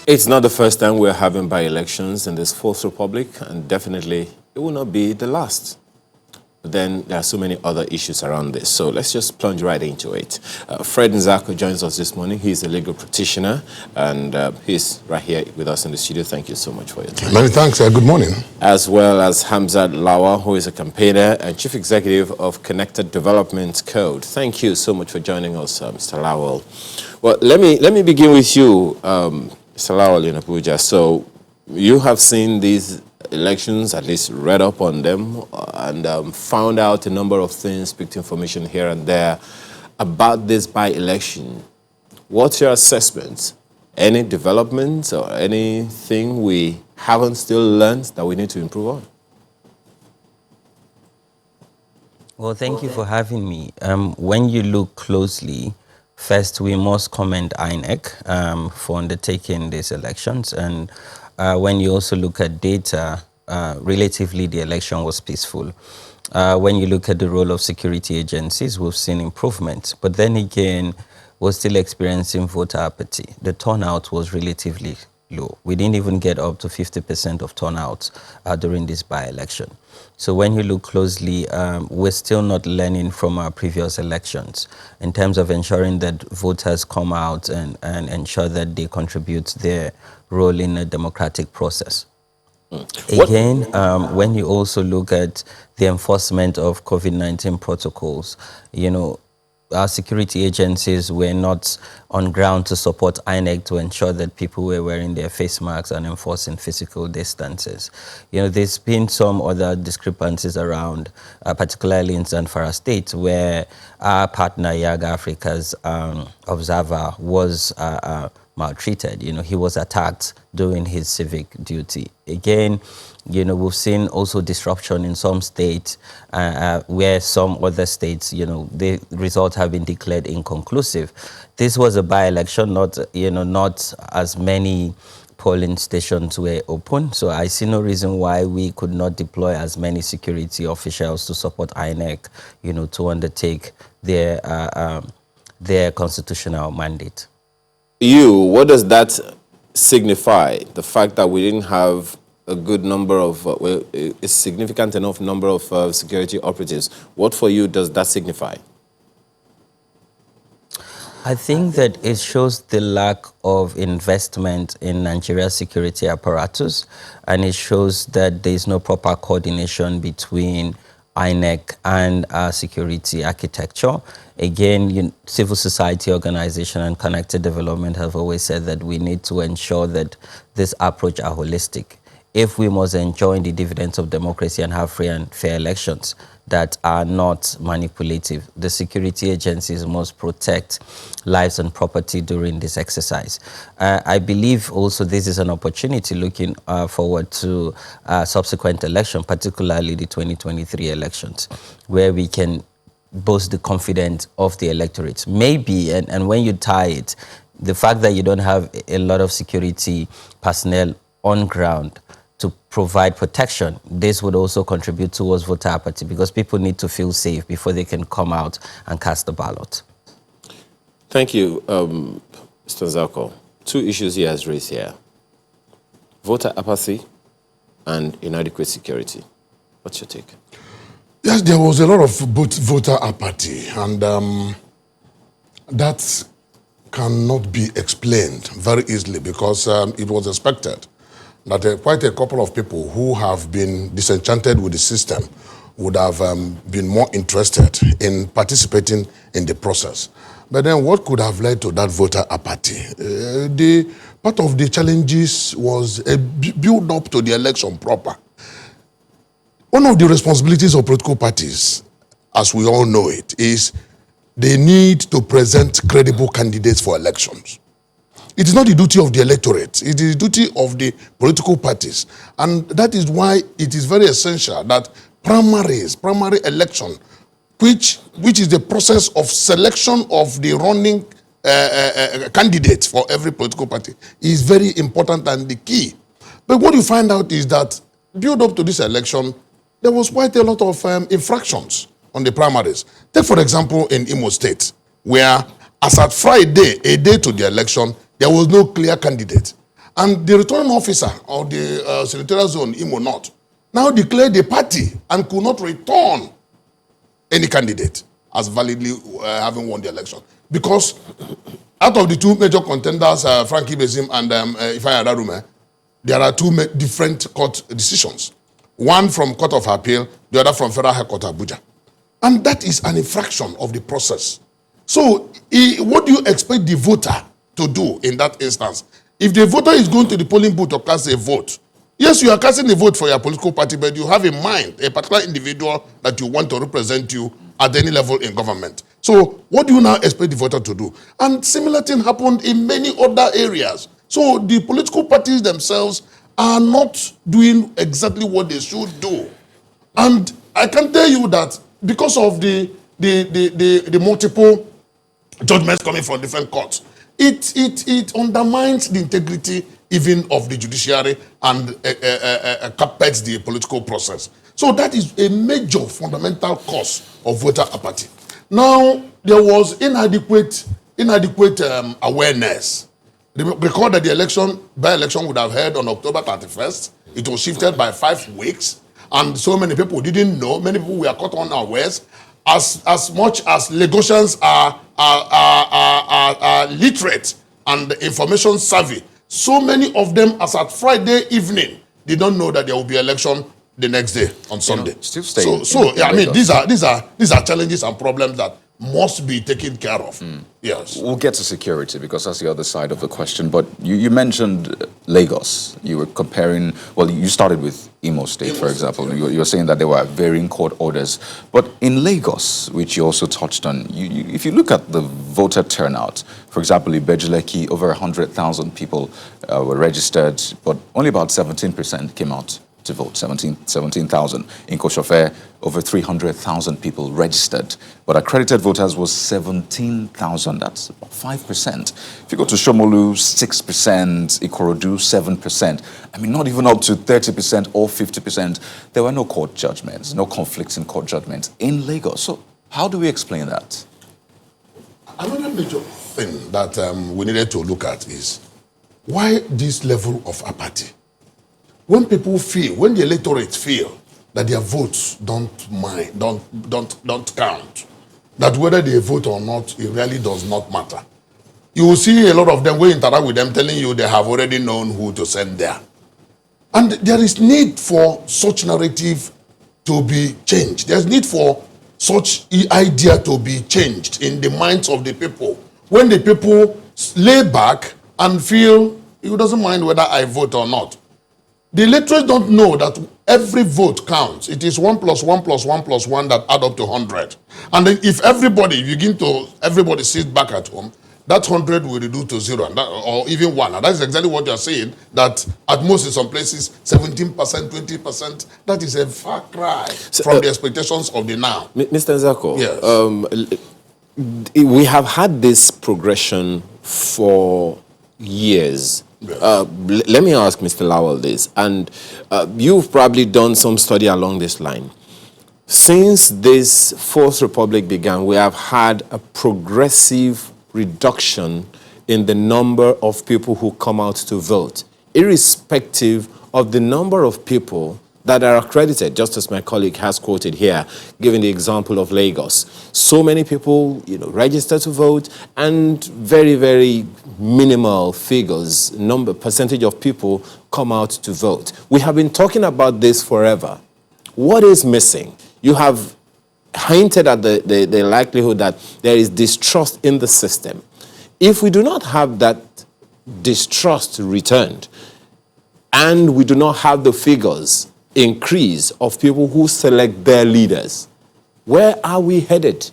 It's not the first time we're having by-elections in this Fourth Republic, and definitely it will not be the last. But then there are so many other issues around this, so let's just plunge right into it. Fred Nzako joins us this morning. He's a legal practitioner, and he's right here with us in the studio. Thank you so much for your time. Many thanks. Good morning. As well as Hamzat Lawa, who is a campaigner and chief executive of Connected Development Code. Thank you so much for joining us, Mr. Lawal. Well, let me begin with you. Mr. Lawal in Abuja. So you have seen these elections, at least read up on them, and found out a number of things, picked information here and there about this by-election. What's your assessment? Any developments or anything we haven't still learned that we need to improve on? Well, thank you for having me. When you look closely, first, we must commend INEC for undertaking these elections. And when you also look at data, relatively the election was peaceful. When you look at the role of security agencies, we've seen improvement. But then again, we're still experiencing voter apathy. The turnout was relatively low. We didn't even get up to 50% of turnout during this by-election. So when you look closely, we're still not learning from our previous elections in terms of ensuring that voters come out and ensure that they contribute their role in a democratic process. Again, when you also look at the enforcement of COVID-19 protocols, you know, our security agencies were not on ground to support INEC to ensure that people were wearing their face masks and enforcing physical distances. You know, there's been some other discrepancies around, particularly in Zamfara State, where our partner, Yaga Africa's observer, was maltreated. You know, he was attacked doing his civic duty. Again, you know, we've seen also disruption in some states where some other states, you know, the results have been declared inconclusive. This was a by-election, not as many polling stations were open. So I see no reason why we could not deploy as many security officials to support INEC, you know, to undertake their constitutional mandate. What does that signify? The fact that we didn't have a good number of, a significant enough number of security operatives. What for you does that signify? I think that it shows the lack of investment in Nigeria's security apparatus, and it shows that there is no proper coordination between INEC and our security architecture. Again, civil society organization and connected development have always said that we need to ensure that this approach are holistic. If we must enjoy the dividends of democracy and have free and fair elections that are not manipulative, the security agencies must protect lives and property during this exercise. I believe also this is an opportunity looking forward to subsequent election, particularly the 2023 elections, where we can boast the confidence of the electorate. Maybe, and when you tie it, the fact that you don't have a lot of security personnel on ground to provide protection, this would also contribute towards voter apathy because people need to feel safe before they can come out and cast a ballot. Thank you, Mr. Nzako. Two issues he has raised here: voter apathy and inadequate security. What's your take? Yes, there was a lot of voter apathy, and that cannot be explained very easily because it was expected that quite a couple of people who have been disenchanted with the system would have been more interested in participating in the process. But then what could have led to that voter apathy? Part of the challenges was a build-up to the election proper. One of the responsibilities of political parties, as we all know it, is they need to present credible candidates for elections. It is not the duty of the electorate. It is the duty of the political parties. And that is why it is very essential that primary election, which is the process of selection of the running candidates for every political party, is very important and the key. But what you find out is that build up to this election, there was quite a lot of infractions on the primaries. Take, for example, in Imo State, where as at Friday, a day to the election, there was no clear candidate. And the returning officer of the senatorial zone, Imo North, now declared a party and could not return any candidate as validly having won the election. Because out of the two major contenders, Frankie Bezim and Ifeanyi Adarume, there are two different court decisions. One from Court of Appeal, the other from Federal High Court Abuja. And that is an infraction of the process. So what do you expect the voter to do in that instance? If the voter is going to the polling booth to cast a vote, yes, you are casting a vote for your political party, but you have in mind a particular individual that you want to represent you at any level in government. So what do you now expect the voter to do? And similar thing happened in many other areas. So the political parties themselves are not doing exactly what they should do. And I can tell you that because of the multiple judgments coming from different courts, it undermines the integrity even of the judiciary and carpets the political process. So that is a major fundamental cause of voter apathy. Now, there was inadequate awareness. Recall that the by-election would have held on October 31st. It was shifted by 5 weeks. And so many people didn't know. Many people were caught unawares. As much as Lagosians are literate and information savvy, so many of them, as at Friday evening, they don't know that there will be election the next day on Sunday. I mean, these are challenges and problems that must be taken care of. Yes. We'll get to security because that's the other side of the question. But you mentioned Lagos. You were comparing, well, you started with Imo State, for example. You were saying that there were varying court orders. But in Lagos, which you also touched on, if you look at the voter turnout, for example, in Bejuleki, over 100,000 people were registered, but only about 17% came out to vote, 17,000. In Koshofe, over 300,000 people registered, but accredited voters was 17,000. That's about 5%. If you go to Shomolu, 6%, Ikorodu, 7%. I mean, not even up to 30% or 50%. There were no court judgments, no conflicts in court judgments in Lagos. So how do we explain that? Another major thing that we needed to look at is why this level of apathy? When people feel, when the electorate feel that their votes don't count, that whether they vote or not, it really does not matter. You will see a lot of them, when you interact with them, telling you they have already known who to send there. And there is need for such narrative to be changed. There's need for such idea to be changed in the minds of the people. When the people lay back and feel, it doesn't mind whether I vote or not. The electorate don't know that every vote counts. It is 1 + 1 + 1 + 1 that add up to 100. And then if everybody sits back at home, that 100 will reduce to 0, or even 1. And that's exactly what you're saying, that at most in some places, 17%, 20%, that is a far cry from the expectations of the now. Mr. Nzako, yes. We have had this progression for years. Yes. Let me ask Mr. Lowell this, and you've probably done some study along this line. Since this Fourth Republic began, we have had a progressive reduction in the number of people who come out to vote, irrespective of the number of people that are accredited, just as my colleague has quoted here, giving the example of Lagos. So many people, register to vote, and very, very minimal figures, percentage of people come out to vote. We have been talking about this forever. What is missing? You have hinted at the likelihood that there is distrust in the system. If we do not have that distrust returned, and we do not have the figures increase of people who select their leaders, where are we headed?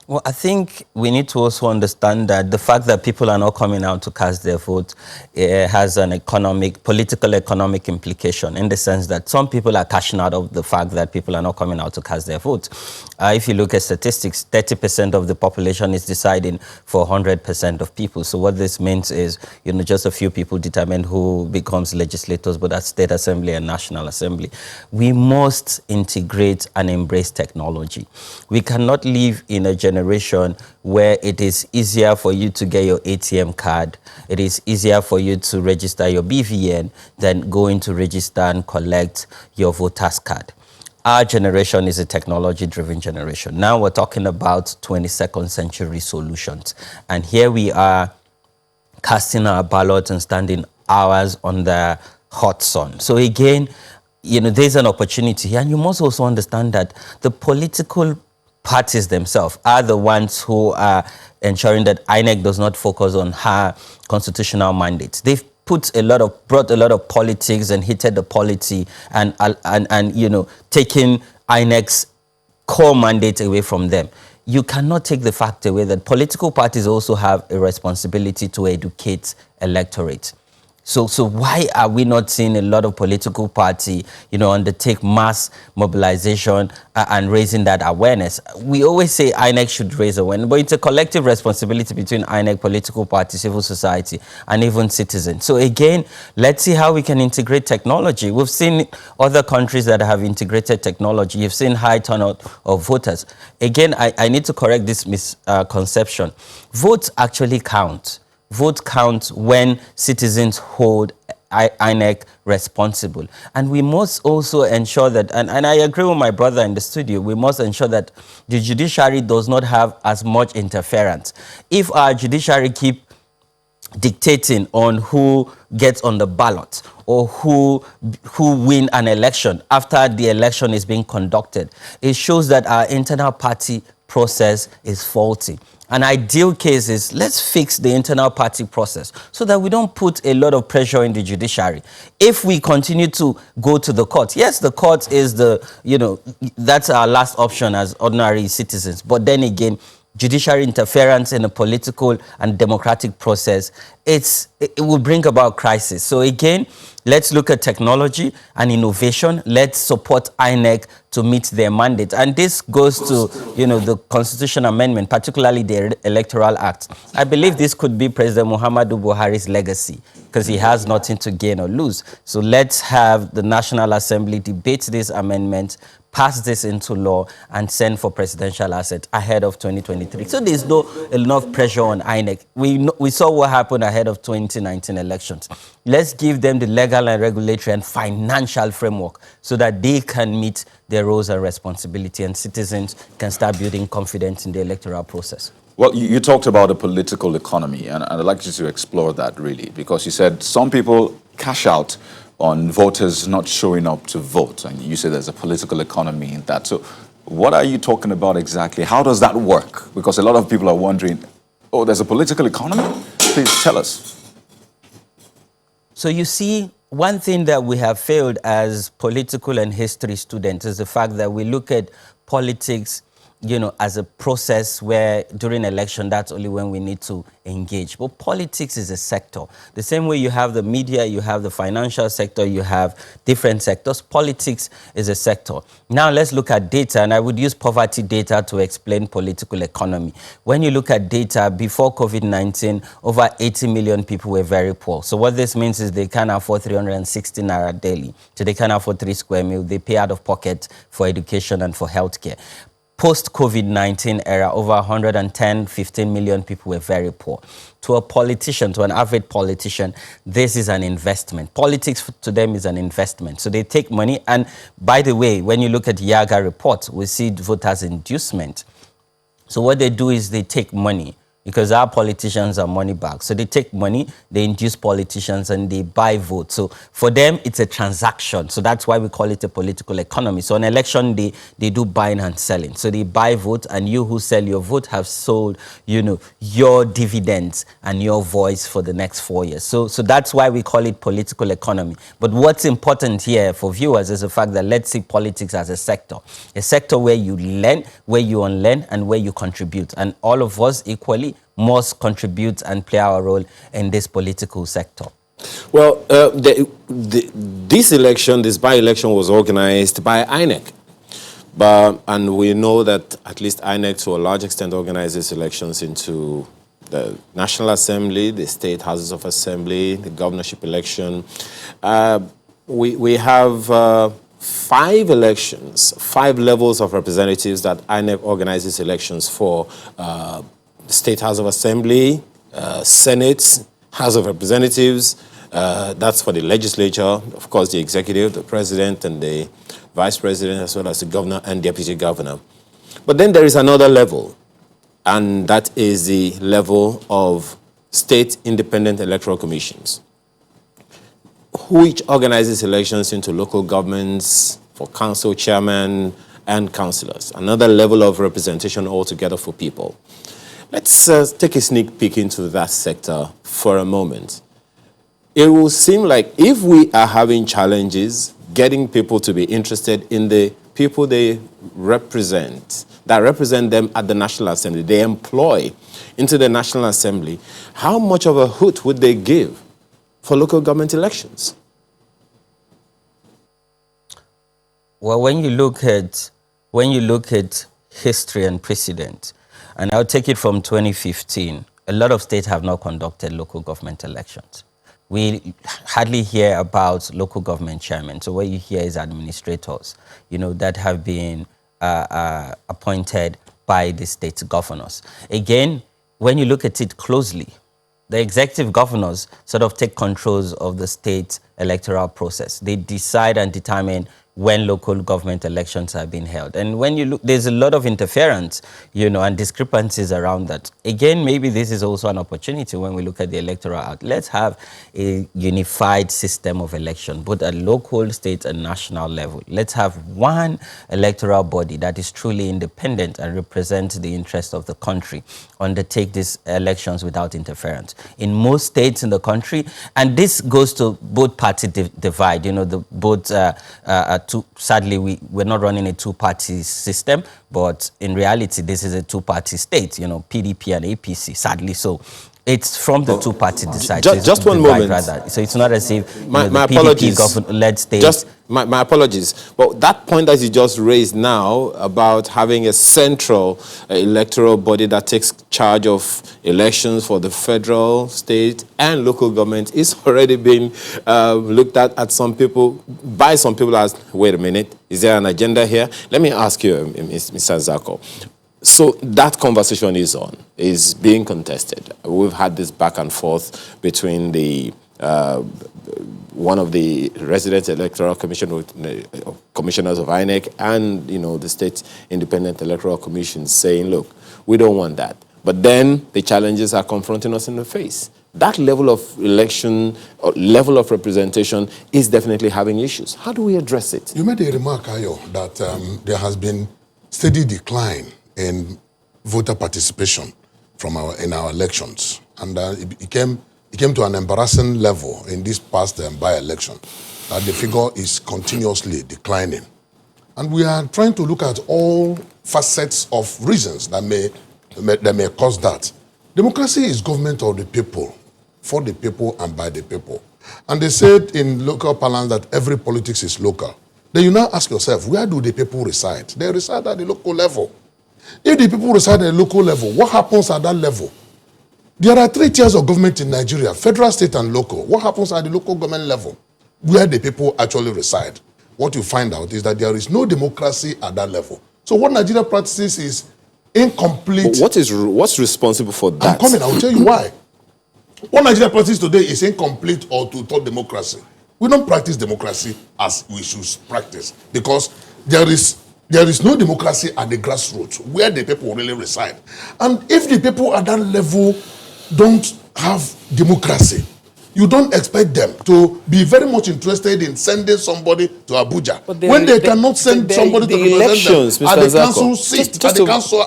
Well, I think we need to also understand that the fact that people are not coming out to cast their vote has an political economic implication, in the sense that some people are cashing out of the fact that people are not coming out to cast their vote. If you look at statistics, 30% of the population is deciding for 100% of people. So what this means is, just a few people determine who becomes legislators, but at State Assembly and National Assembly. We must integrate and embrace technology. We cannot live in a generation generation where it is easier for you to get your ATM card, it is easier for you to register your BVN than going to register and collect your voter's card. Our generation is a technology-driven generation. Now we're talking about 22nd century solutions. And here we are casting our ballot and standing hours on the hot sun. So again, there's an opportunity here. And you must also understand that the political parties themselves are the ones who are ensuring that INEC does not focus on her constitutional mandates. They've brought a lot of politics and heated the polity and taking INEC's core mandate away from them. You cannot take the fact away that political parties also have a responsibility to educate electorate. So why are we not seeing a lot of political party, undertake mass mobilization and raising that awareness? We always say INEC should raise awareness, but it's a collective responsibility between INEC, political parties, civil society, and even citizens. So again, let's see how we can integrate technology. We've seen other countries that have integrated technology. You've seen high turnout of voters. Again, I need to correct this misconception. Votes actually count. Vote counts when citizens hold INEC responsible. And we must also ensure that, and I agree with my brother in the studio, we must ensure that the judiciary does not have as much interference. If our judiciary keep dictating on who gets on the ballot or who win an election after the election is being conducted, it shows that our internal party process is faulty. An ideal case is let's fix the internal party process so that we don't put a lot of pressure in the judiciary. If we continue to go to the court, yes, the court is that's our last option as ordinary citizens. But then again, judiciary interference in a political and democratic process, it will bring about crisis. So again, let's look at technology and innovation. Let's support INEC to meet their mandate. And this goes to, the constitution amendment, particularly the Electoral Act. I believe this could be President Muhammadu Buhari's legacy because he has nothing to gain or lose. So let's have the National Assembly debate this amendment, pass this into law, and send for presidential assent ahead of 2023. So there's no enough pressure on INEC. We saw what happened ahead of 2019 elections. Let's give them the legal and regulatory and financial framework so that they can meet their roles and responsibility and citizens can start building confidence in the electoral process. Well, you talked about the political economy, and I'd like you to explore that really, because you said some people cash out on voters not showing up to vote, and you said there's a political economy in that. So what are you talking about exactly? How does that work? Because a lot of people are wondering, oh, there's a political economy? Please tell us. So you see, one thing that we have failed as political and history students is the fact that we look at politics as a process where during election, that's only when we need to engage. But politics is a sector. The same way you have the media, you have the financial sector, you have different sectors. Politics is a sector. Now let's look at data, and I would use poverty data to explain political economy. When you look at data, before COVID-19, over 80 million people were very poor. So what this means is they can't afford 360 naira daily. So they can't afford 3 square meals. They pay out of pocket for education and for healthcare. Post-COVID-19 era, over 15 million people were very poor. To a politician, to an average politician, this is an investment. Politics to them is an investment. So they take money. And by the way, when you look at Yaga report, we see voters' inducement. So what they do is they take money, because our politicians are money bags. So they take money, they induce politicians, and they buy votes. So for them, it's a transaction. So that's why we call it a political economy. So on election day, they do buying and selling. So they buy votes, and you who sell your vote have sold, your dividends and your voice for the next 4 years. So that's why we call it political economy. But what's important here for viewers is the fact that let's see politics as a sector where you learn, where you unlearn, and where you contribute. And all of us equally must contribute and play our role in this political sector. Well, this by-election was organized by INEC. And we know that at least INEC, to a large extent, organizes elections into the National Assembly, the State Houses of Assembly, the governorship election. We have 5 elections, 5 levels of representatives that INEC organizes elections for State House of Assembly, Senate, House of Representatives, that's for the legislature, of course the executive, the president and the vice president, as well as the governor and deputy governor. But then there is another level, and that is the level of state independent electoral commissions, which organizes elections into local governments for council chairman and councillors, another level of representation altogether for people. Let's take a sneak peek into that sector for a moment. It will seem like if we are having challenges getting people to be interested in the people they represent, that represent them at the National Assembly, they employ into the National Assembly, how much of a hoot would they give for local government elections? Well, when you look at history and precedent, and I'll take it from 2015, a lot of states have not conducted local government elections. We hardly hear about local government chairmen. So what you hear is administrators, that have been appointed by the state governors. Again, when you look at it closely, the executive governors sort of take controls of the state electoral process. They decide and determine when local government elections are being held. And when you look, there's a lot of interference, and discrepancies around that. Again, maybe this is also an opportunity when we look at the Electoral Act. Let's have a unified system of election, both at local, state, and national level. Let's have one electoral body that is truly independent and represents the interest of the country, undertake these elections without interference. In most states in the country, and this goes to both party divide, sadly, we're not running a two-party system, but in reality, this is a two-party state, PDP and APC, sadly so. It's from the two-party decide. Just one moment. Rather. So it's not as if my apologies. PDP-led state. My apologies. But that point that you just raised now about having a central electoral body that takes charge of elections for the federal, state, and local government is already being looked at some people, by some people as, wait a minute, is there an agenda here? Let me ask you, Mr. Zako. So that conversation is being contested. We've had this back and forth between the one of the resident electoral commissioners of INEC and the state independent electoral commission saying, look, we don't want that. But then the challenges are confronting us in the face. That level of election, or level of representation is definitely having issues. How do we address it? You made a remark, Ayo, that there has been steady decline in voter participation in our elections, and it came to an embarrassing level in this past by-election. The figure is continuously declining, and we are trying to look at all facets of reasons that may cause that. Democracy is government of the people, for the people, and by the people. And they said in local parlance that every politics is local. Then you now ask yourself, where do the people reside? They reside at the local level. If the people reside at the local level, what happens at that level? There are 3 tiers of government in Nigeria, federal, state, and local. What happens at the local government level, where the people actually reside? What you find out is that there is no democracy at that level. So what Nigeria practices is incomplete. But what's responsible for that? I'm coming, I'll tell you why. What Nigeria practices today is incomplete or total democracy. We don't practice democracy as we should practice, because there is no democracy at the grassroots where the people really reside. And if the people at that level don't have democracy, you don't expect them to be very much interested in sending somebody to Abuja when they cannot send somebody to represent them at the council seat, at the council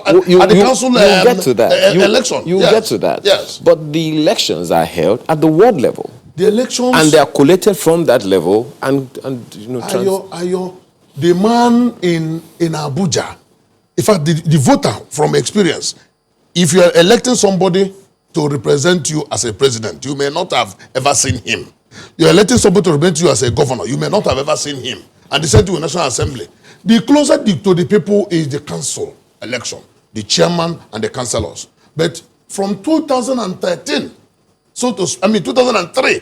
election. You get to that. Yes. But the elections are held at the ward level. The elections, and they are collated from that level, and the man in Abuja, in fact, the voter from experience, if you are electing somebody to represent you as a president, you may not have ever seen him. You are electing somebody to represent you as a governor, you may not have ever seen him. And they sent you to a National Assembly. The closer to the people is the council election, the chairman and the councillors. But from 2013, 2003,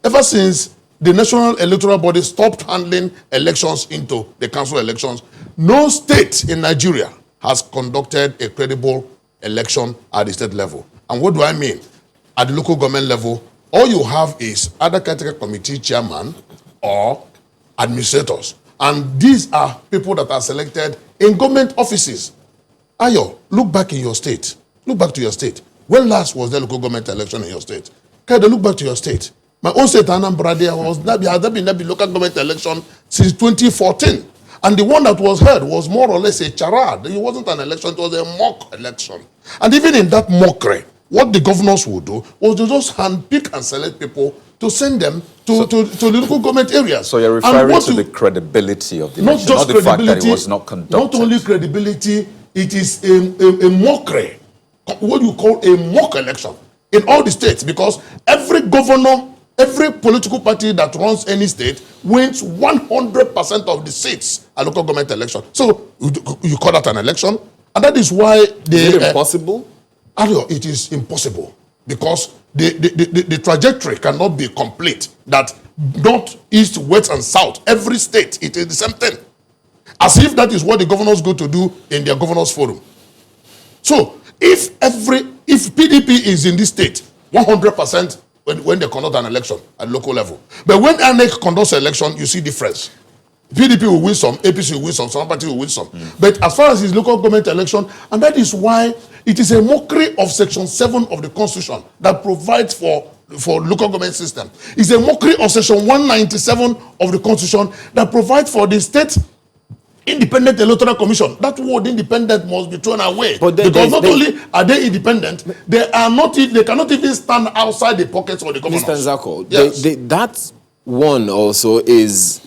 ever since the National Electoral Body stopped handling elections into the council elections, no state in Nigeria has conducted a credible election at the state level. And what do I mean? At the local government level, all you have is either caretaker committee chairman or administrators. And these are people that are selected in government offices. Ayo, look back in your state. Look back to your state. When last was there local government election in your state? Can you look back to your state? My own state, Anambra, has there been local government election since 2014. And the one that was held was more or less a charade. It wasn't an election, it was a mock election. And even in that mockery, what the governors would do was to just handpick and select people to send them to the local government areas. So you're referring to the credibility of the election, not the fact that it was not conducted. Not only credibility, it is a mockery, what you call a mock election in all the states, because every governor, every political party that runs any state wins 100% of the seats at local government election. So you call that an election, and that is why is it impossible? It is impossible, because the trajectory cannot be complete. That north, east, west, and south, every state, it is the same thing. As if that is what the governors go to do in their governors forum. So if PDP is in this state 100% when they conduct an election at local level, but when INEC conducts an election, you see difference. PDP will win some, APC will win some party will win some. But as far as his local government election, and that is why it is a mockery of Section 7 of the Constitution that provides for local government system. It's a mockery of Section 197 of the Constitution that provides for the state independent electoral commission. That word independent must be thrown away, because not only are they independent, they cannot even stand outside the pockets of the governors. Mr. Nzako, yes. That one also is,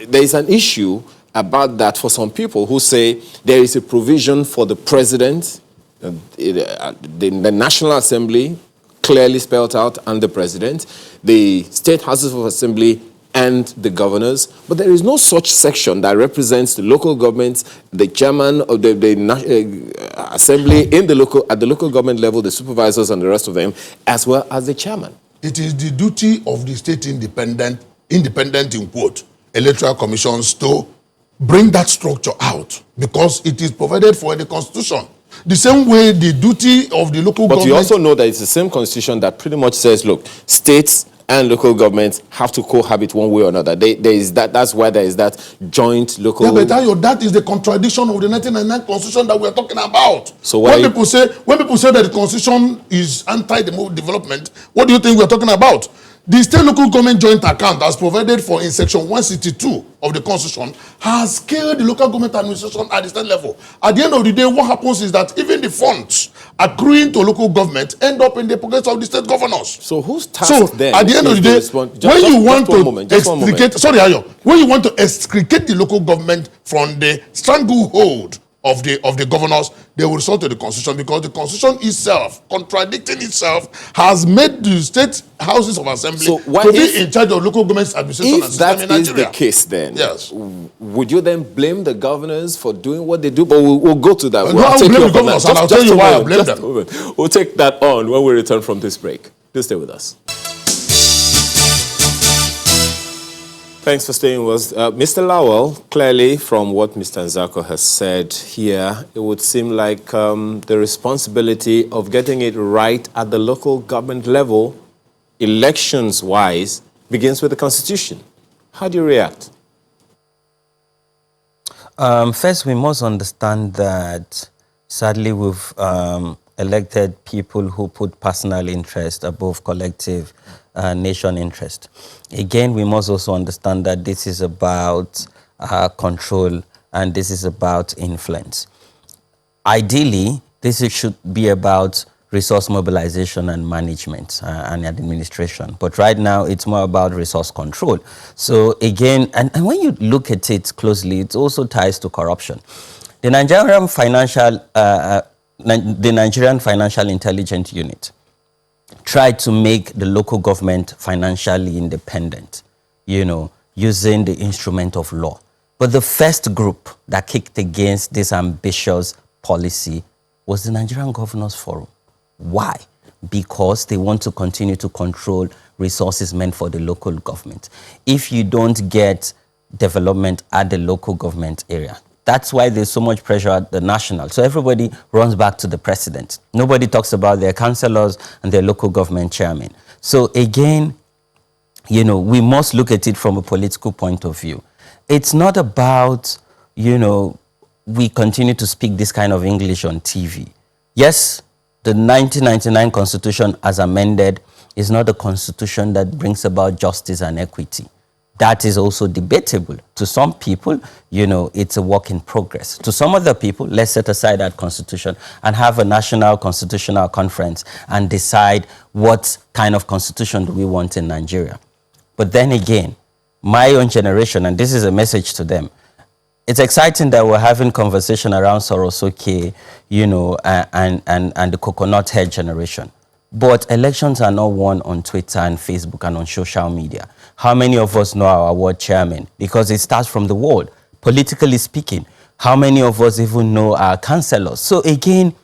there is an issue about that for some people who say there is a provision for the president, the National Assembly clearly spelled out, and the president, the state houses of assembly, and the governors, but there is no such section that represents the local government, the chairman of the assembly at the local government level, the supervisors and the rest of them, as well as the chairman. It is the duty of the state independent in quote, electoral commissions to bring that structure out, because it is provided for in the Constitution. The same way the duty of the local government... But you also know that it's the same Constitution that pretty much says, look, states and local governments have to cohabit one way or another. There is that. That's why there is that joint local... Yeah, but that is the contradiction of the 1999 Constitution that we are talking about. So when people say that the Constitution is anti-development, what do you think we are talking about? The state local government joint account, as provided for in section 162 of the Constitution, has scaled the local government administration at the state level. At the end of the day, what happens is that even the funds accruing to local government end up in the pockets of the state governors. So whose task then? At the end of the day, when you want to extricate the local government from the stranglehold of the governors, they will resort to the Constitution, because the Constitution itself, contradicting itself, has made the state houses of assembly to be in charge of local government's administration and system in Nigeria. If that is the case, then yes, would you then blame the governors for doing what they do? But we'll go to that. I'll blame the governors, and I'll tell you why I blame them. We'll take that on when we return from this break. Please stay with us. Thanks for staying with us. Mr. Lowell, clearly from what Mr. Nzako has said here, it would seem like the responsibility of getting it right at the local government level, elections-wise, begins with the Constitution. How do you react? First, we must understand that, sadly, we've elected people who put personal interest above collective nation interest. Again, we must also understand that this is about control, and this is about influence. Ideally, this should be about resource mobilization and management and administration. But right now, it's more about resource control. So again, and when you look at it closely, it also ties to corruption. The Nigerian Financial Intelligence Unit tried to make the local government financially independent, using the instrument of law. But the first group that kicked against this ambitious policy was the Nigerian Governors Forum. Why? because they want to continue to control resources meant for the local government. If you don't get development at the local government area, that's why there's so much pressure at the national. So everybody runs back to the president. Nobody talks about their councillors and their local government chairman. So again, you know, we must look at it from a political point of view. It's not about, you know, we continue to speak this kind of English on TV. Yes, the 1999 Constitution as amended is not a constitution that brings about justice and equity. That is also debatable. To some people, you know, it's a work in progress. To some other people, let's set aside that constitution and have a national constitutional conference and decide what kind of constitution do we want in Nigeria. But then again, my own generation, and this is a message to them, it's exciting that we're having conversation around Sorosoke, you know, and the coconut head generation. But elections are not won on Twitter and Facebook and on social media. How many of us know our ward chairman? Because it starts from the ward, politically speaking. How many of us even know our councillors? So again,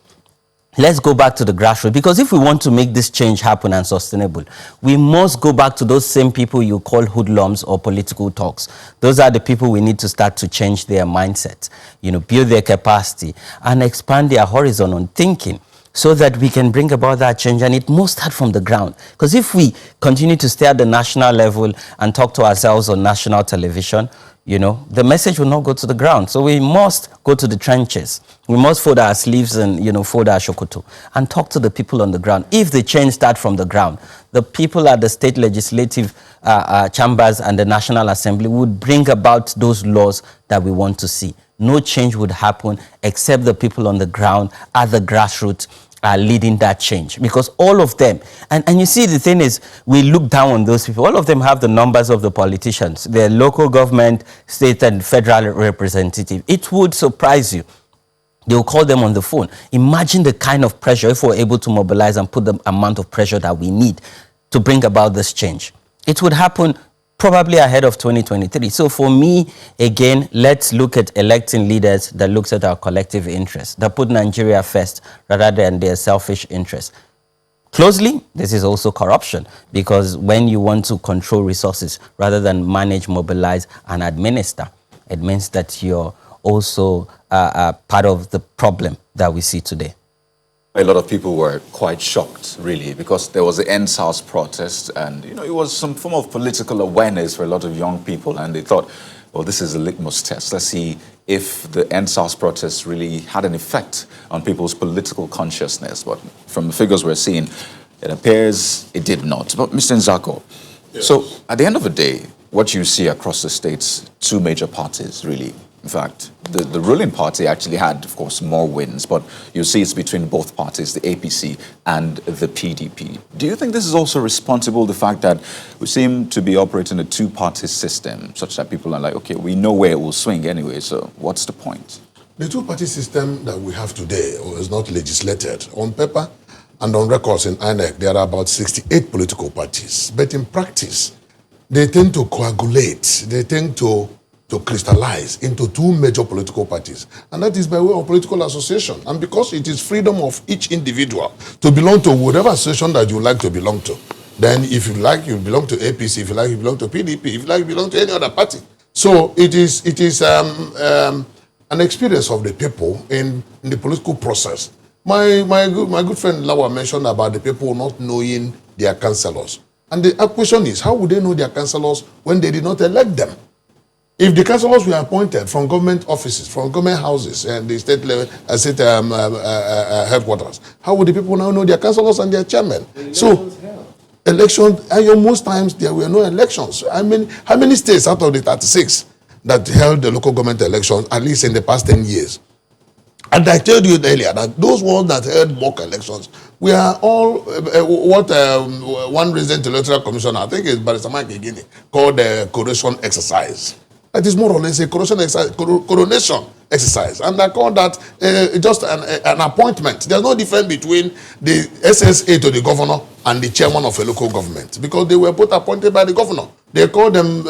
let's go back to the grassroots, because if we want to make this change happen and sustainable, we must go back to those same people you call hoodlums or political talks. Those are the people we need to start to change their mindset, you know, build their capacity and expand their horizon on thinking, so that we can bring about that change. And it must start from the ground. Because if we continue to stay at the national level and talk to ourselves on national television, you know, the message will not go to the ground. So we must go to the trenches. We must fold our sleeves and, you know, fold our shokoto and talk to the people on the ground. If the change starts from the ground, the people at the state legislative chambers and the National Assembly would bring about those laws that we want to see. No change would happen except the people on the ground at the grassroots are leading that change, because all of them, and you see, the thing is, we look down on those people. All of them have the numbers of the politicians, their local government, state and federal representative. It would surprise you. They'll call them on the phone. Imagine the kind of pressure if we're able to mobilize and put the amount of pressure that we need to bring about this change. It would happen probably ahead of 2023. So for me, again, let's look at electing leaders that looks at our collective interests, that put Nigeria first rather than their selfish interests. Closely, this is also corruption, because when you want to control resources rather than manage, mobilize, and administer, it means that you're also part of the problem that we see today. A lot of people were quite shocked, really, because there was the End SARS protest, and you know, it was some form of political awareness for a lot of young people, and they thought, well, this is a litmus test. Let's see if the End SARS protest really had an effect on people's political consciousness. But from the figures we're seeing, it appears it did not. But Mr. Nzako, yes. So at the end of the day, what you see across the states, two major parties, really. In fact, the ruling party actually had, of course, more wins, but you see it's between both parties, the APC and the PDP. Do you think this is also responsible, the fact that we seem to be operating a two-party system, such that people are like, okay, we know where it will swing anyway, so what's the point? The two-party system that we have today is not legislated. On paper and on records in INEC, there are about 68 political parties. But in practice, they tend to coagulate. They tend to crystallize into two major political parties. And that is by way of political association. And because it is freedom of each individual to belong to whatever association that you like to belong to. Then if you like, you belong to APC. If you like, you belong to PDP. If you like, you belong to any other party. So it is an experience of the people in the political process. My good friend Lawa mentioned about the people not knowing their councillors. And the question is, how would they know their councillors when they did not elect them? If the councillors were appointed from government offices, from government houses and the state level, state headquarters, how would the people now know their councillors and their chairmen? So, elections, most times there were no elections. I mean, how many states out of the 36 that held the local government elections, at least in the past 10 years? And I told you earlier that those ones that held mock elections, we are all what one recent electoral commissioner, I think it's Barrister Mike Egini, called the coronation exercise. It is more or less a coronation exercise. And I call that just an appointment. There's no difference between the SSA to the governor and the chairman of a local government, because they were both appointed by the governor. They call them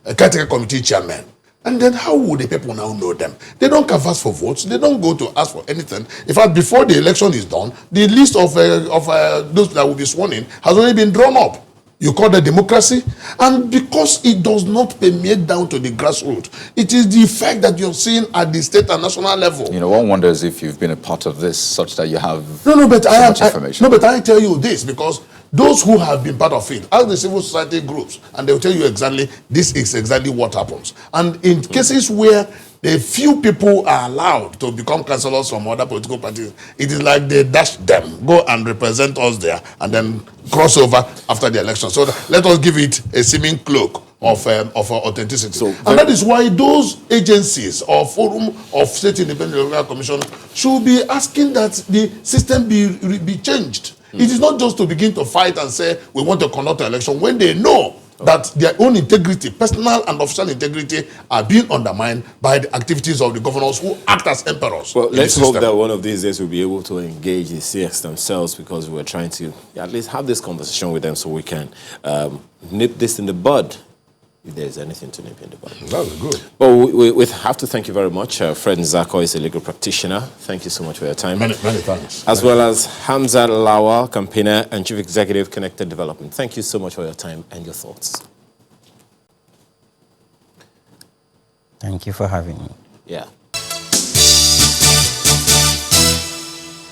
caretaker committee chairman. And then how would the people now know them? They don't canvass for votes. They don't go to ask for anything. In fact, before the election is done, the list of those that will be sworn in has already been drawn up. You call that democracy? And because it does not permeate down to the grassroots, it is the effect that you're seeing at the state and national level. You know, one wonders if you've been a part of this such that you have but so much information. but I tell you this because those who have been part of it, ask the civil society groups, and they'll tell you exactly this is exactly what happens. And in cases where a few people are allowed to become councillors from other political parties, it is like they dash them, go and represent us there, and then cross over after the election. So let us give it a seeming cloak of authenticity. So, and that is why those agencies or forum of State Independent Electoral Commission should be asking that the system be changed. It is not just to begin to fight and say we want to conduct an election when they know that their own integrity, personal and official integrity, are being undermined by the activities of the governors who act as emperors. Well, let's hope that one of these days we'll be able to engage the CS themselves, because we're trying to at least have this conversation with them so we can nip this in the bud, if there's anything to nip in the bud. That was good. Well, we have to thank you very much. Fred Nzako is a legal practitioner. Thank you so much for your time. Many thanks. As well as Hamzat Lawal, campaigner and Chief Executive, Connected Development. Thank you so much for your time and your thoughts. Thank you for having me. Yeah.